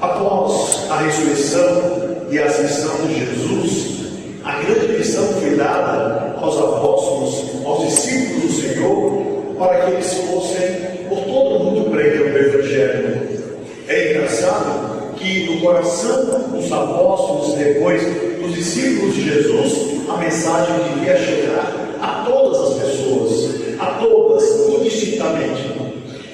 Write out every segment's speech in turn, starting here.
Após a ressurreição e a ascensão de Jesus, a grande missão foi dada aos apóstolos, aos discípulos do Senhor, para que eles fossem por todo o mundo pregando o Evangelho. É engraçado que no coração dos apóstolos, depois dos discípulos de Jesus, a mensagem devia chegar a todas as pessoas, a todas, indistintamente.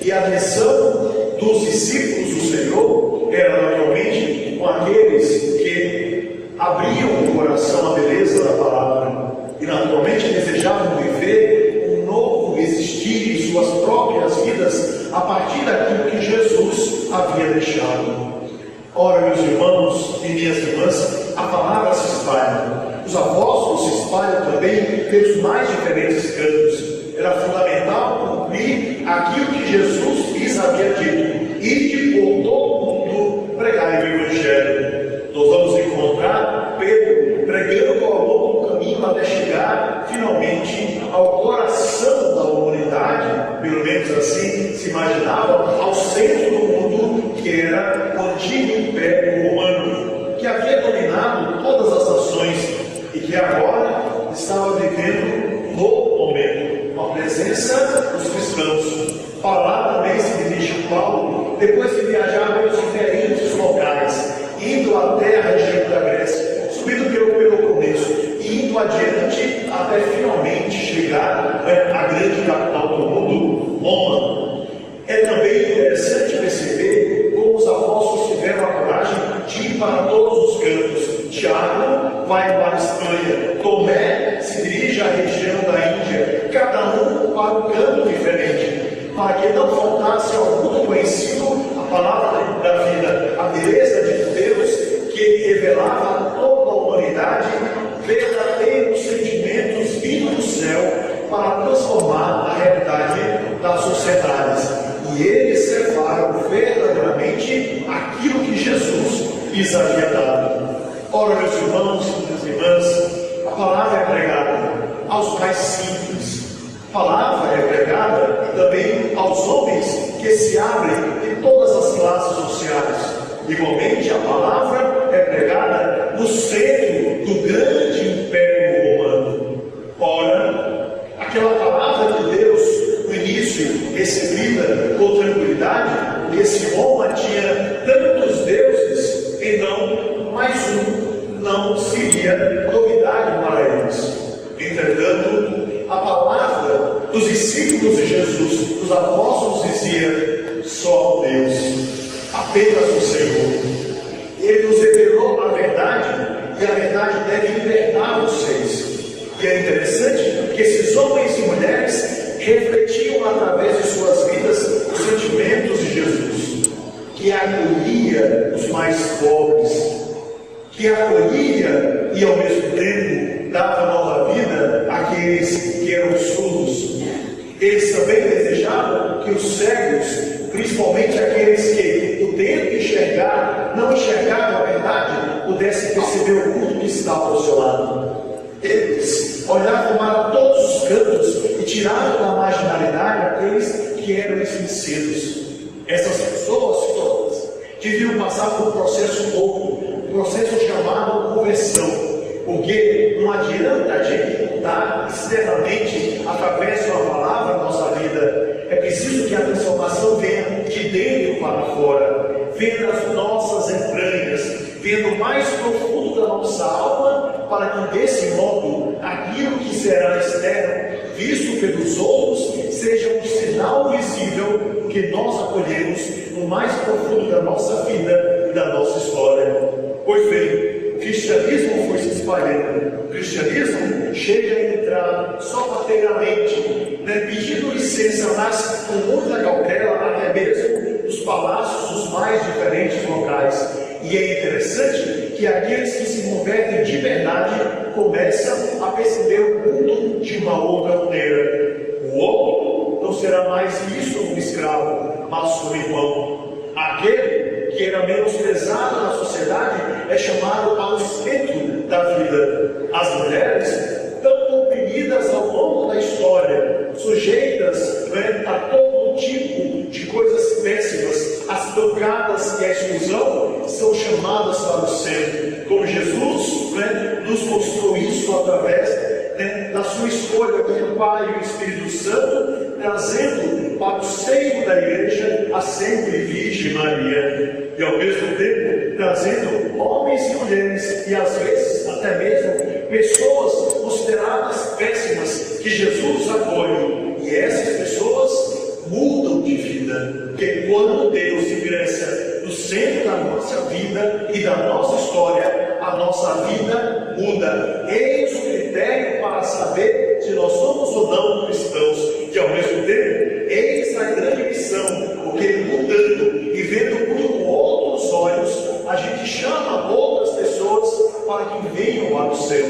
E a missão dos discípulos do Senhor era naturalmente com aqueles que abriam o coração à beleza da palavra e naturalmente desejavam viver um novo existir em suas próprias vidas a partir daquilo que Jesus havia deixado. Ora, meus irmãos e minhas irmãs, a palavra se espalha. Os apóstolos se espalham também pelos mais diferentes cantos. Era fundamental cumprir aquilo que Jesus lhes havia dito: ide por todo o mundo pregai o Evangelho. Nós vamos encontrar Pedro pregando ao longo do caminho até chegar finalmente ao coração da humanidade, pelo menos assim se imaginava, ao centro do mundo, que era o antigo Império Romano, que havia dominado todas as nações e que agora estava vivendo um novo momento, com a presença dos cristãos. Para lá também se dirige Paulo, depois de viajar pelos diferentes locais, indo até a região da Grécia, subindo pelo Peloponeso, e indo adiante até finalmente chegar à grande capital do mundo, Roma. É também interessante perceber como os apóstolos tiveram a coragem de ir para todos os cantos. Tiago vai para a Espanha, Tomé se dirige à região da Índia, cada um para um canto diferente, para que não faltasse ao mundo conhecido a palavra da vida, a beleza de Deus que revelava a toda a humanidade verdadeiros sentimentos vindos do céu para transformar a realidade das sociedades. E eles servaram verdadeiramente aquilo que Jesus lhes havia dado. Ora, meus irmãos e minhas irmãs, a palavra é pregada aos mais simples. A palavra é pregada também aos homens que se abrem em todas as classes sociais. Igualmente, a palavra é pregada no centro do grande Império Romano. Ora, aquela palavra de Deus, no início, recebida com tranquilidade, esse Roma tinha tantos deuses, então mais um não seria novidade para eles. Entretanto, a palavra dos discípulos de Jesus, dos apóstolos, dizia: só Deus, apenas o Senhor. Ele nos revelou a verdade, e a verdade deve libertar vocês. E é interessante que esses homens e mulheres refletiam através de suas vidas os sentimentos de Jesus, que acolhia os mais pobres, que acolhia e ao mesmo tempo dava nova vida àqueles que eram surdos. Eles também desejavam que os cegos, principalmente aqueles que, podendo enxergar, não enxergavam a verdade, pudessem perceber o culto que estava ao seu lado. Eles olhavam para todos os cantos e tiravam da marginalidade aqueles que eram esquecidos. Essas pessoas todas deviam passar por um processo novo, um processo chamado conversão. Porque não adianta a gente mudar externamente através de uma palavra a nossa vida. É preciso que a transformação venha de dentro para fora, venha das nossas entranhas, venha do mais profundo da nossa alma, para que desse modo aquilo que será externo, visto pelos outros, seja um sinal visível que nós acolhemos no mais profundo da nossa vida e da nossa história. Pois bem, o cristianismo foi se espalhando. O cristianismo chega a entrar sorrateiramente, pedindo licença, mas com muita cautela, até mesmo nos palácios dos mais diferentes locais. E é interessante que aqueles que se convertem de verdade começam a perceber o mundo de uma outra maneira. O outro não será mais visto como escravo, mas como irmão. Aquele que era menosprezado na sociedade é chamado ao centro da vida. As mulheres, tão oprimidas ao longo da história, sujeitas a todo tipo de coisas péssimas, as pancadas e a exclusão, chamadas para o centro, como Jesus, né, nos mostrou isso através, né, da sua escolha como Pai e o Espírito Santo, trazendo para o seio da igreja a sempre Virgem Maria, e ao mesmo tempo trazendo homens e mulheres, e às vezes até mesmo pessoas consideradas péssimas, que Jesus acolhe, e essas pessoas mudam de vida, porque quando Deus ingressa no centro da nossa vida e da nossa história, a nossa vida muda. Eis o critério para saber se nós somos ou não cristãos, e ao mesmo tempo, eis a grande missão, porque mudando e vendo com outros olhos, a gente chama outras pessoas para que venham para o céu.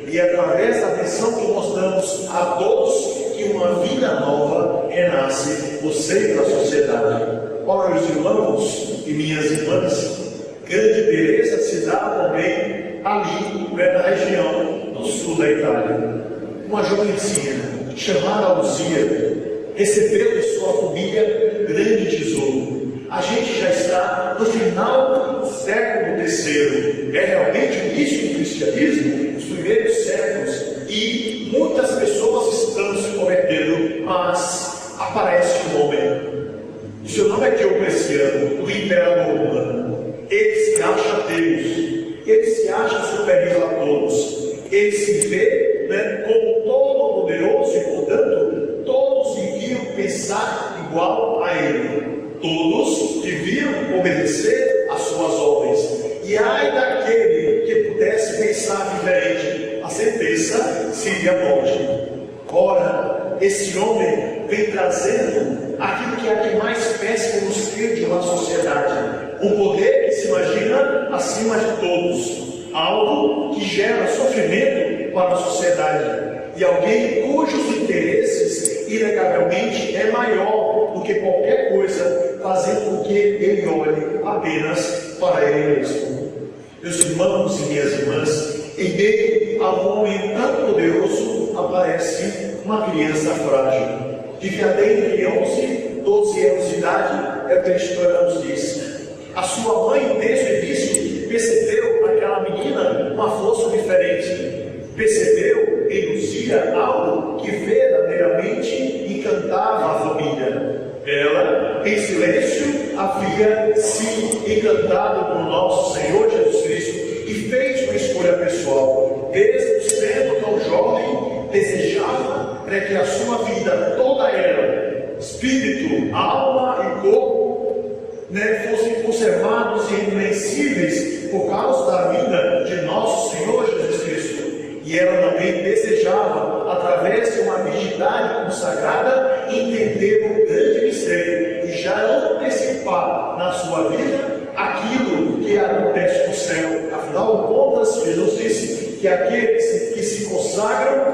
E através da atenção que nós damos a todos, que uma vida nova renasce no seio da sociedade. Ora, meus irmãos e minhas irmãs, grande beleza se dá também ali, na região do sul da Itália. Uma jovencinha chamada Luzia recebeu de sua família grande tesouro. A gente já está no final do século III. É realmente o início do cristianismo, os primeiros séculos, e muitas pessoas estão se convertendo, mas aparece um homem. O seu nome é Diocleciano, o imperador romano. Ele se acha Deus, ele se acha superior a todos, ele se vê, né, como todo poderoso, e portanto todos deviam pensar igual a ele. Todos deviam obedecer às suas ordens. E ai daquele que pudesse pensar diferente, a sentença seria a morte. Ora, esse homem vem trazendo aquilo que é a que mais pesca nos cria de uma sociedade. Um poder que se imagina acima de todos. Algo que gera sofrimento para a sociedade. E alguém cujos interesses, inegavelmente, é maior do que qualquer coisa, fazendo com que ele olhe apenas para ele mesmo. Meus irmãos e minhas irmãs, em meio a um homem tão poderoso, aparece uma criança frágil. Devia ter entre 11 e 12 anos de idade, é o que a história nos diz. A sua mãe, desde o início, percebeu naquela menina uma força diferente. Percebeu em Luzia algo que verdadeiramente encantava a família. Ela, em silêncio, havia se encantado com o nosso Senhor Jesus Cristo e fez uma escolha pessoal. Desde sendo tão jovem, desejava que a sua vida toda ela, espírito, alma e corpo, fossem conservados e irrepreensíveis por causa da vida de nosso Senhor Jesus Cristo. E ela também desejava, através de uma virgindade consagrada, entender o grande mistério e já antecipar na sua vida aquilo que acontece no céu. Afinal de contas, Jesus disse que aqueles que se consagram,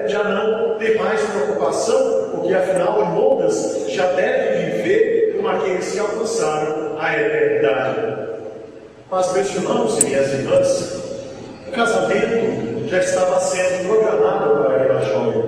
já não tem mais preocupação, porque afinal de contas já devem viver como aqueles que alcançaram a eternidade. Mas, meus irmãos e minhas irmãs, o casamento já estava sendo programado para aquela jovem.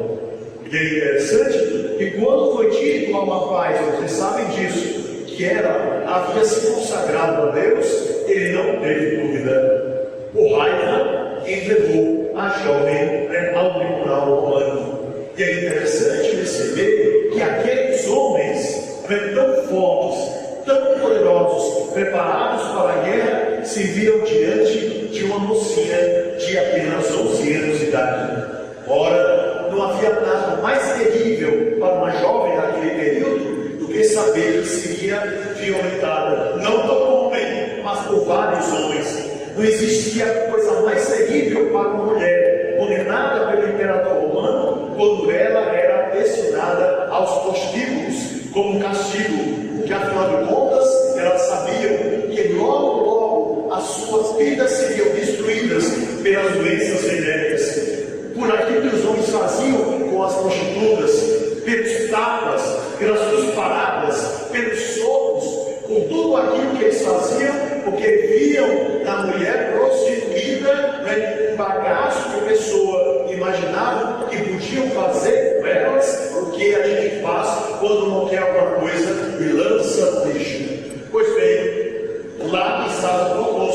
E é interessante que quando foi dito ao rapaz, vocês sabem disso, que ela havia se consagrado a Deus, ele não teve dúvida. O Raiva entregou a jovem ao tribunal romano. E é interessante perceber que aqueles homens tão fortes, tão poderosos, preparados para a guerra, se viram diante de uma mocinha de apenas 11 anos de idade. Ora, não havia nada mais terrível para uma jovem naquele período do que saber que seria violentada, não por um homem, mas por vários homens. Não existia coisa mais terrível para uma mulher condenada pelo imperador romano quando ela era destinada aos prostíbulos como castigo, porque afinal de contas elas sabiam que logo as suas vidas seriam destruídas pelas doenças venéreas. Por aquilo que os homens faziam com as prostitutas, pelos tapas, pelas suas paradas, pelos socos, com tudo aquilo que eles faziam, porque viam na mulher prostituída um bagaço de pessoa, imaginavam que podiam fazer com elas o que a gente faz quando não quer alguma coisa e lança lixo. Pois bem, lá estava conosco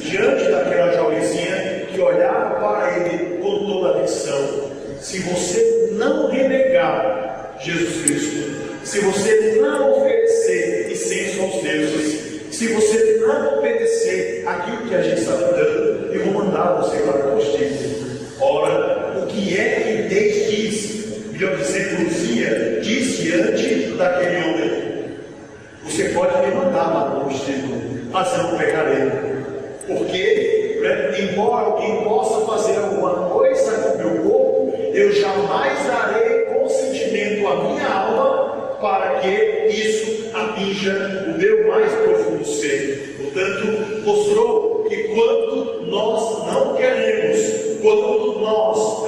diante daquela jovenzinha que olhava para ele com toda a atenção. Se você não renegar Jesus Cristo, se você não oferecer incenso aos deuses, se você não obedecer aquilo que a gente está dando, eu vou mandar você para a justiça. Ora, o que é que Deus diz? Melhor dizendo, Luzia disse diante daquele homem: você pode me mandar para o justiça, mas eu não pecarei. Porque, embora alguém possa fazer alguma coisa com o meu corpo, eu jamais darei consentimento à minha alma para que isso atinja o meu mais profundo ser. Portanto, mostrou que quando nós não queremos, quando nós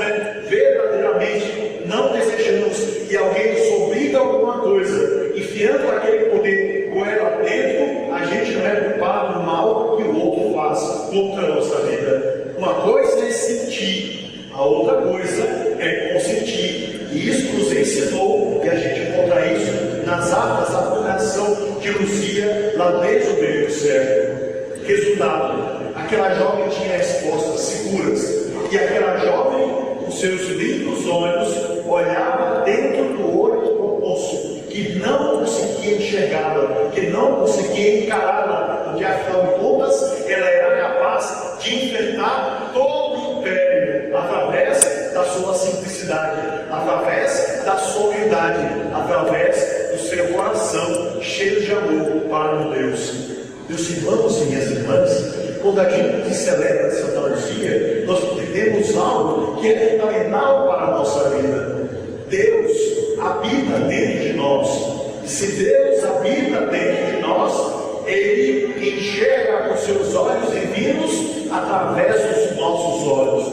verdadeiramente não desejamos e alguém nos obriga a alguma coisa, enfiando aquele poder goela dentro, a gente não é culpado do mal que o outro faz contra a nossa vida. Uma coisa é sentir, a outra coisa é consentir. E isso nos ensinou, e a gente encontra isso nas atas da fundação de Luzia, lá desde o meio do século. Resultado: aquela jovem tinha respostas seguras, e aquela jovem, com seus lindos olhos, olhava dentro do olho do moço, que não conseguia enxergá-la, que não conseguia encará-la, porque afinal de contas ela era capaz de enfrentar todo o império através da sua simplicidade, através da sua humildade, através do seu coração cheio de amor para o Deus. Meus irmãos e minhas irmãs, quando a gente celebra Santa Luzia, nós temos algo que é fundamental para a nossa vida. Deus habita dentro de nós. E se Deus habita dentro de nós, Ele enxerga com seus olhos divinos através dos nossos olhos.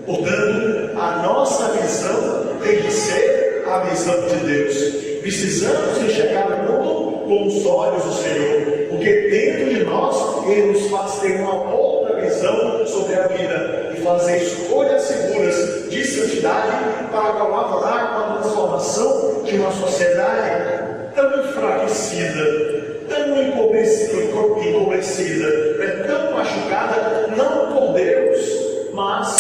Portanto, a nossa visão tem que ser a visão de Deus. Precisamos enxergar o mundo com os olhos do Senhor, porque dentro de nós Ele nos faz ter uma outra visão sobre a vida e fazer escolhas seguras de santidade para colaborar com a transformação de uma sociedade tão enfraquecida, tão empobrecida, tão machucada, não por Deus, mas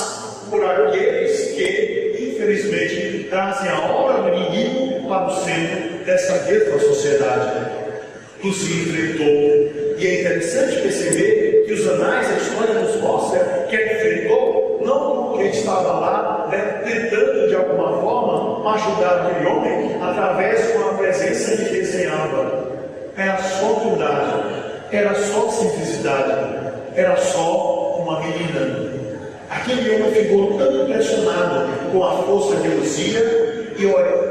por aqueles que, infelizmente, trazem a obra do inimigo para o centro dessa mesma sociedade. Luzia enfrentou, e é interessante perceber que os anais da história nos mostram que ele enfrentou, não porque ele estava lá, tentando de alguma forma ajudar aquele homem através de uma presença que desenhava. Era só humildade, era só simplicidade, era só uma menina. Aquele homem ficou tão impressionado com a força de Luzia e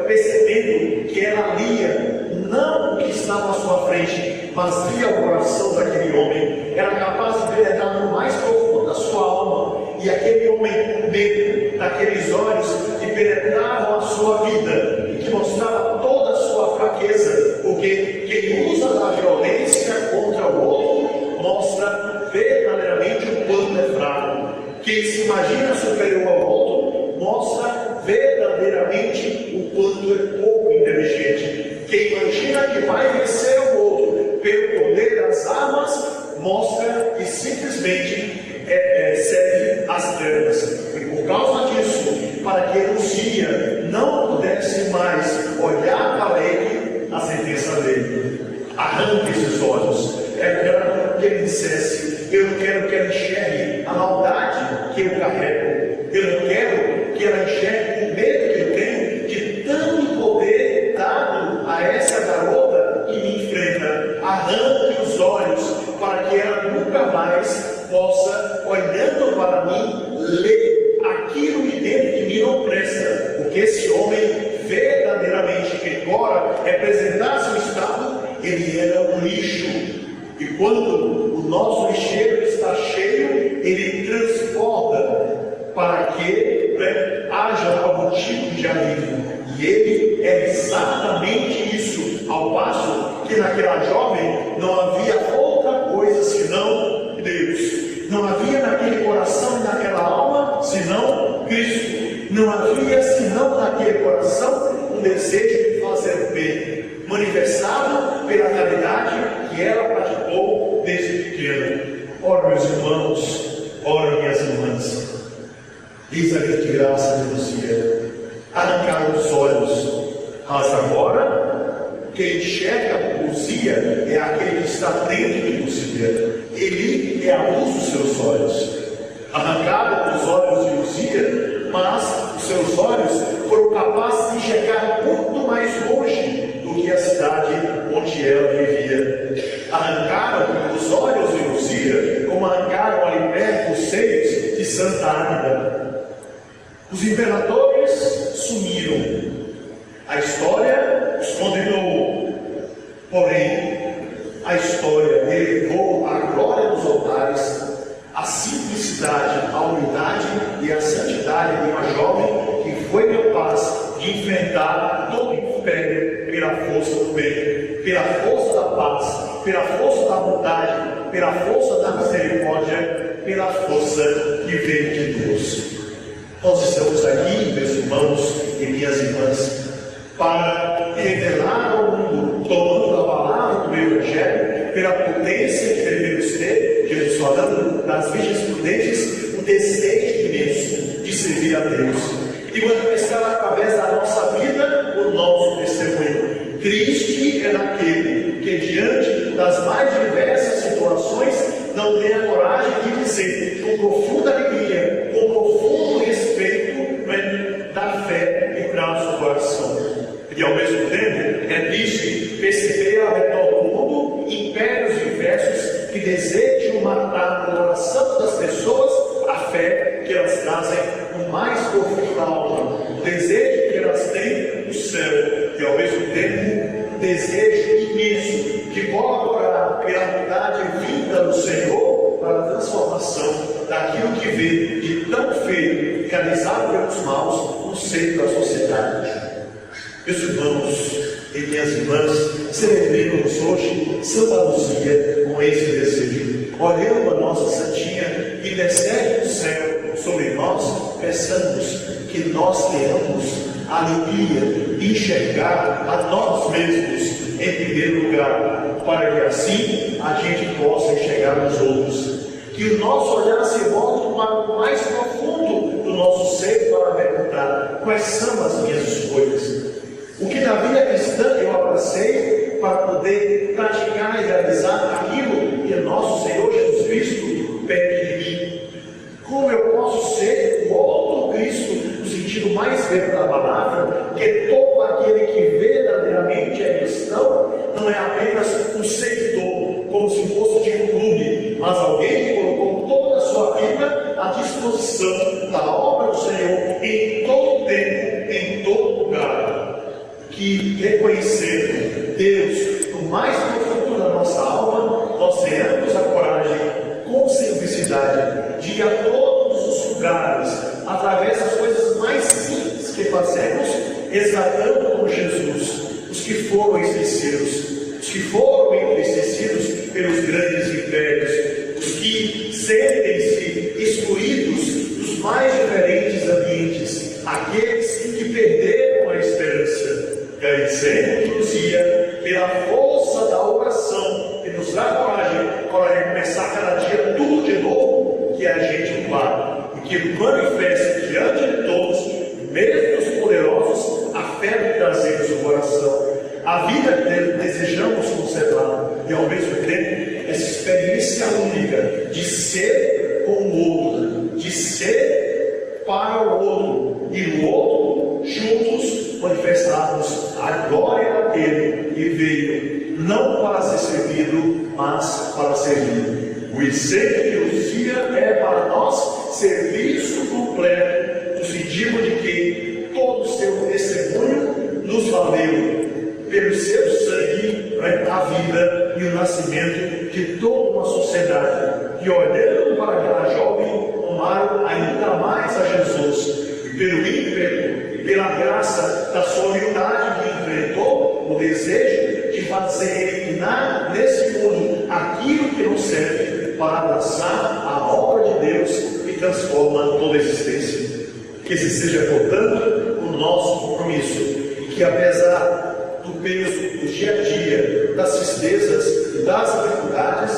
percebendo que ela lia não o que estava à sua frente, mas lia o coração daquele homem. Era capaz de penetrar no mais profundo da sua alma, e aquele homem com medo daqueles olhos que penetravam a sua vida e que mostravam toda a sua fraqueza, porque quem usa da violência contra o outro mostra verdadeiramente o quanto é fraco. Quem se imagina superior ao outro mostra verdadeiramente o quanto é pouco inteligente. Quem imagina que vai vencer o outro pelo poder das armas mostra que simplesmente serve as trevas. E por causa disso, para que Luzia não pudesse mais olhar para ele, a sentença dele: arranque esses olhos. Quero que ele dissesse: eu não quero que ela enxergue a maldade que eu carrego. Eu não quero que ela enxergue o medo que eu tenho de tanto poder dado a essa garota que me enfrenta. Arranque os olhos para que ela nunca mais possa, olhando para mim, ler aquilo que dentro de mim não presta. Porque esse homem, verdadeiramente, que agora representasse o Estado, ele era um lixo. E quando o nosso lixeiro está cheio, ele transporta para que haja algum tipo de alívio. E ele é exatamente isso, ao passo que naquela jovem não havia outra coisa senão Deus. Não havia naquele coração e naquela alma senão Cristo. Não havia senão naquele coração um desejo de fazer o bem, manifestado pela caridade que ela praticou desde pequena. Ora, meus irmãos, ora, minhas irmãs, eis a grande graça de Luzia, arrancar os olhos, mas agora, quem enxerga Luzia é aquele que está dentro de Luzia, ele é a luz dos seus olhos, arrancado os olhos de Luzia, mas os seus olhos foram capazes de enxergar muito mais longe do que a cidade onde ela vivia. Arrancaram os olhos de Luzia, como arrancaram ali perto os seios de Santa Águeda. Os imperadores sumiram. A história os condenou. Porém, a história elevou a glória dos altares, a simplicidade, a unidade e a santidade de uma jovem que foi capaz de enfrentar todo o império pela força do bem, pela força da paz, pela força da bondade, pela força da misericórdia, pela força que vem de Deus. Nós estamos aqui, meus irmãos e minhas irmãs, para revelar ao mundo, tomando a palavra do Evangelho, pela potência que devemos ter, Jesus falando das virgens prudentes, o desejo imenso de servir a Deus e manifestar através da nossa vida o nosso testemunho. Triste é aquele que, diante das mais diversas situações, não tem a coragem de dizer, com profunda alegria, com profundo respeito, da fé que traz o coração. E ao mesmo tempo, é triste perceber ao redor do mundo impérios diversos que desejam matar no coração das pessoas a fé que elas trazem no mais profundo da alma, o desejo que elas têm no céu, e ao mesmo tempo, um desejo imenso de colaborar pela unidade vinda do Senhor para a transformação daquilo que vê de tão feio, realizado pelos maus, no seio da sociedade. Meus irmãos e minhas irmãs, celebremos hoje Santa Luzia com esse desejo. Olhando a nossa santinha e descendo do céu sobre nós, peçamos que nós tenhamos a alegria de enxergar a nós mesmos em primeiro lugar, para que assim a gente possa enxergar os outros. Que o nosso olhar se volte para o mais profundo do nosso ser para perguntar quais são as minhas escolhas. O que na vida cristã eu abracei para poder praticar e realizar aquilo que nosso Senhor Jesus Cristo pede de mim. Como eu posso ser o outro Cristo, no sentido mais verdadeiro da palavra, que todo aquele que verdadeiramente é cristão, não é apenas um seguidor, como se fosse de um clube, mas alguém que colocou toda a sua vida à disposição da obra do Senhor em todo tempo, em todo lugar. Que reconhecendo Deus no mais profundo da nossa alma, nós tenhamos a coragem, com simplicidade, de ir a todos os lugares, através das coisas mais simples que fazemos, exaltando com Jesus os que foram esquecidos, os que foram entristecidos pelos grandes impérios, os que sentem-se excluídos dos mais diferentes ambientes, aqueles que perderam a esperança. Agradecendo, Luzia, pela força da oração que nos dá coragem para recomeçar cada dia tudo de novo, que a gente guarda e que manifeste diante de todos, mesmo os poderosos, a fé que trazemos no coração, a vida que desejamos conservar e ao mesmo tempo essa experiência única de ser com o outro, de ser para o outro e o outro juntos manifestarmos a glória daquele que veio não para ser servido, mas para servir. O exemplo de Luzia é para nós serviço completo, no sentido de que todo o seu testemunho nos valeu pelo seu sangue, a vida e o nascimento de toda uma sociedade que, olhando para aquela jovem, amaram ainda mais a Jesus, e pelo ímpeto e pela graça da sua humildade que enfrentou o desejo de fazer eliminar nesse mundo aquilo que não serve para abraçar a obra de Deus que transforma toda a existência. Que esse seja, portanto, o nosso compromisso, e que apesar do peso do dia a dia, das tristezas e das dificuldades,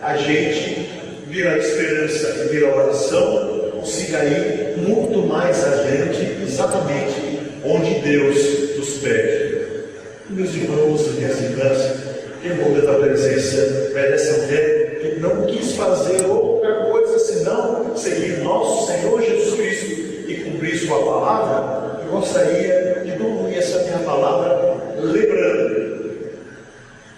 a gente vira esperança e vira oração, consiga ir muito mais adiante, exatamente onde Deus nos pede. Meus irmãos e minhas irmãs, que em momento da presença merece mulher que não quis fazer outra coisa senão seguir nosso Senhor Jesus Cristo e cumprir sua palavra. Eu gostaria de concluir essa minha palavra lembrando,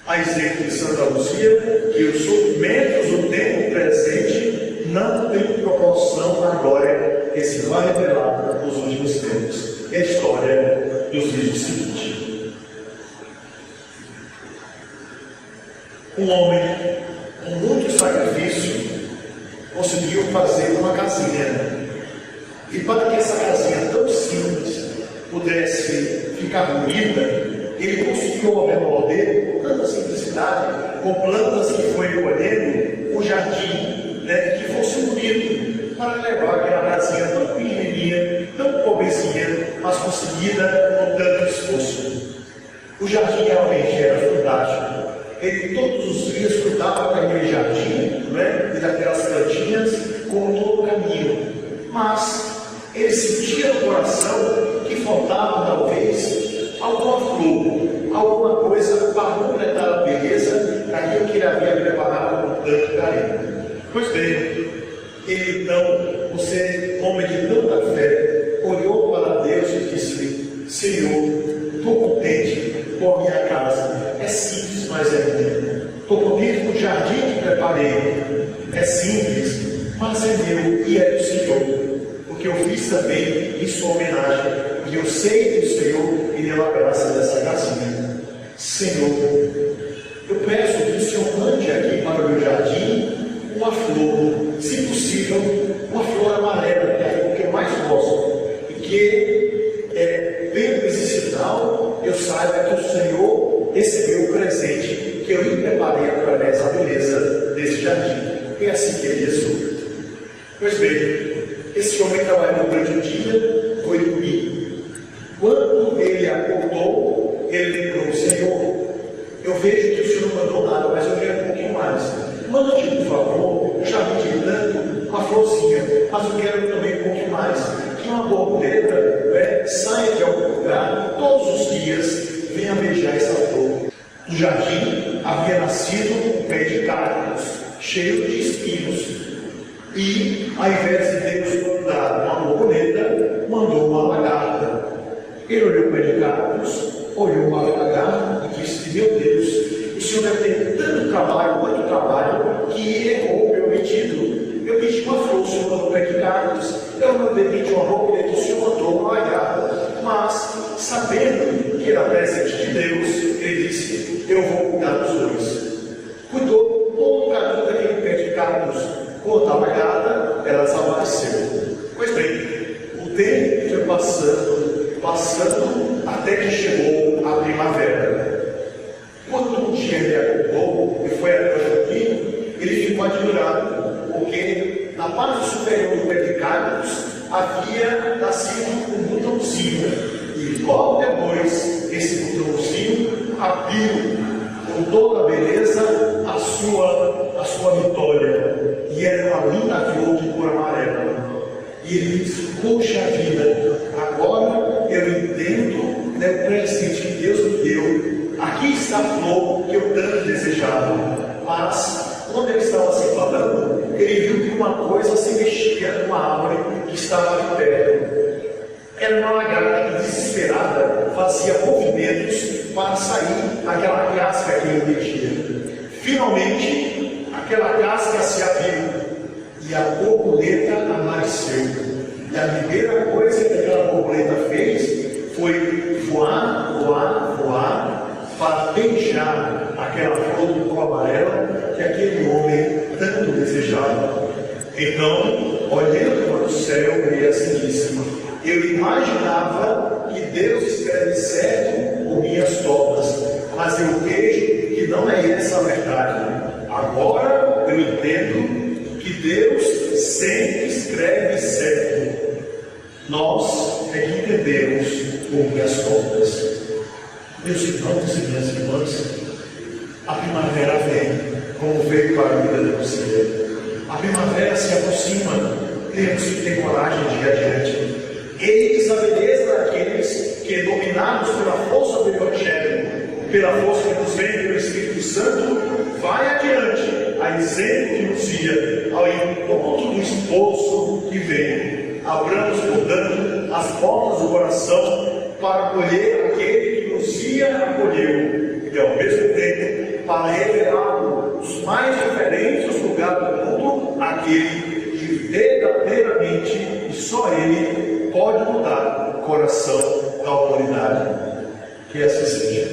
a exemplo de Santa Luzia, que os sofrimentos do tempo presente não têm proporção à glória que se vai revelar nos últimos tempos. É a história nos diz o seguinte: um homem com muito sacrifício conseguiu fazer uma casinha, e para que essa casinha tão simples pudesse ficar bonita, ele construiu ao redor dele, com tanta simplicidade, com plantas que foi colhendo, um jardim, que fosse bonito, para levar aquela casinha tão pequenininha, tão pobrezinha, mas conseguida com tanto esforço. O jardim realmente era fantástico. Ele todos os dias cuidava daquele jardim, e daquelas plantinhas, com todo o caminho. Mas ele sentia no coração que faltava talvez alguma flor, alguma coisa para completar a beleza daquilo que ele havia preparado com tanto carinho. Pois bem, ele então, você, homem de tanta fé, olhou para Deus e disse: Senhor, estou contente com a minha casa, é simples, mas é minha. Estou contente com o jardim que preparei, é simples, mas é meu e é do Senhor. Porque eu fiz também em sua homenagem, e eu sei que o Senhor me deu a graça dessa casinha. Senhor, eu peço que o Senhor mande aqui para o meu jardim uma flor, se possível, uma flor amarela, que é o que eu mais gosto, e que, vendo esse sinal, eu saiba que o Senhor recebeu o presente que eu lhe preparei através da beleza desse jardim. E assim que ele resulta. Pois bem, esse homem trabalhou durante o dia, foi dormir. Quando ele acordou, ele lembrou: Senhor, eu vejo que o Senhor não mandou nada, mas eu quero um pouquinho mais. Mande, por favor, eu já pedi tanto, uma florzinha, mas eu quero também um pouquinho mais. Que uma borboleta saia de algum lugar, todos os dias, venha beijar essa flor. No jardim havia nascido um pé de cactos, cheio de espinhos. E, ao invés de Deus mandar uma borboleta, mandou uma lagarta. Ele olhou para o pé de cactos, olhou uma lagarta e disse: Meu Deus, o Senhor deve ter tanto trabalho, muito trabalho, que errou o meu pedido. Eu pedi uma flor, o Senhor mandou pé de cactos. Eu não pedi uma borboleta, o Senhor mandou uma lagarta. Mas, sabendo que era presente de Deus, ele disse: Eu vou cuidar dos dois. Cuidou todo o caminho daquele pé de cactos. Quando a lagarta, ela desapareceu. Pois bem, o tempo foi passando, até que chegou a primavera. Quando um dia ele acordou e foi até o jardim, ele ficou admirado, porque na parte superior do pé de cactos havia nascido um botãozinho. E logo depois, esse botãozinho abriu com toda a beleza a sua vitória. E era uma linda flor de cor amarela. E ele disse: Poxa vida, agora eu entendo o presente que Deus me deu. Aqui está a flor que eu tanto desejava. Mas, quando ele estava se falando, ele viu que uma coisa se mexia numa árvore que estava ali perto. Era uma lagarta que, desesperada, fazia movimentos para sair daquela casca que ele mexia. Finalmente, aquela casca se abriu e a borboleta apareceu. E a primeira coisa que aquela borboleta fez foi voar para beijar aquela flor de cor amarela que aquele homem tanto desejava. Então, olhando para o céu, ele assim disse: Eu imaginava que Deus escreve certo por minhas topas, mas eu vejo que não é essa a verdade. Agora eu entendo que Deus sempre escreve certo. Nós é que entendemos por minhas topas. Meus irmãos e minhas irmãs, a primavera vem, como veio para a vida de você. A primavera se aproxima, temos que ter coragem de ir adiante. Eis a beleza daqueles que, dominados pela força do Evangelho, pela força que nos vem pelo Espírito Santo, vai adiante, a exemplo que nos guia ao encontro do esposo que vem. Abramos, portanto, as portas do coração para acolher aquele que nos guia acolheu, e ao mesmo tempo para revelar os mais diferentes lugares do mundo, aquele que verdadeiramente e só ele pode mudar o coração da humanidade. Que assim seja.